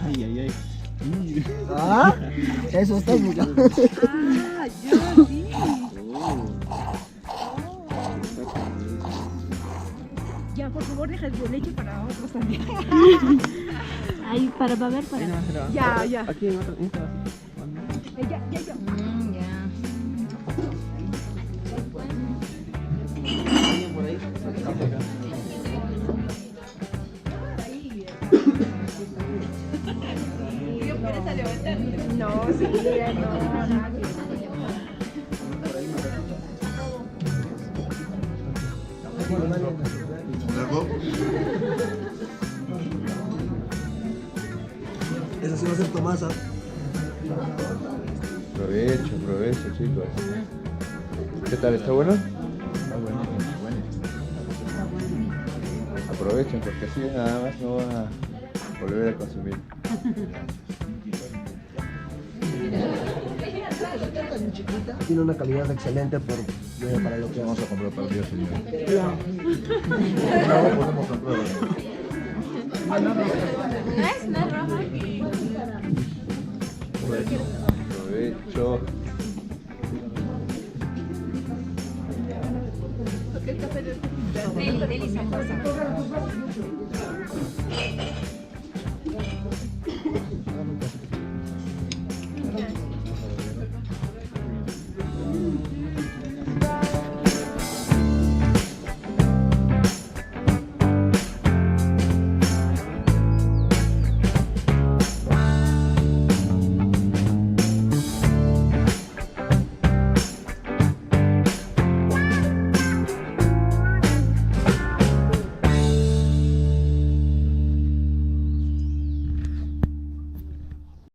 Ay, ay, ay. Ah, eso es técnica. Ah, yo sí. Ya, por favor, deja el leche para otros también. Ahí, para ver, para. Ya, ya. Aquí en otra. Ya, ya, ya. Por ahí. No, sí, no. ¿Largo? Eso sí va a ser Tomasa. Aprovecho, aprovecho, chicos. ¿Qué tal? ¿Está bueno? Está bueno. Aprovechen porque así nada más no van a volver a consumir. Tiene una calidad excelente para lo que Vamos a comprar para el día siguiente. Ya. No, podemos comprar. No es rojo. Aprovecho. Deli, deli,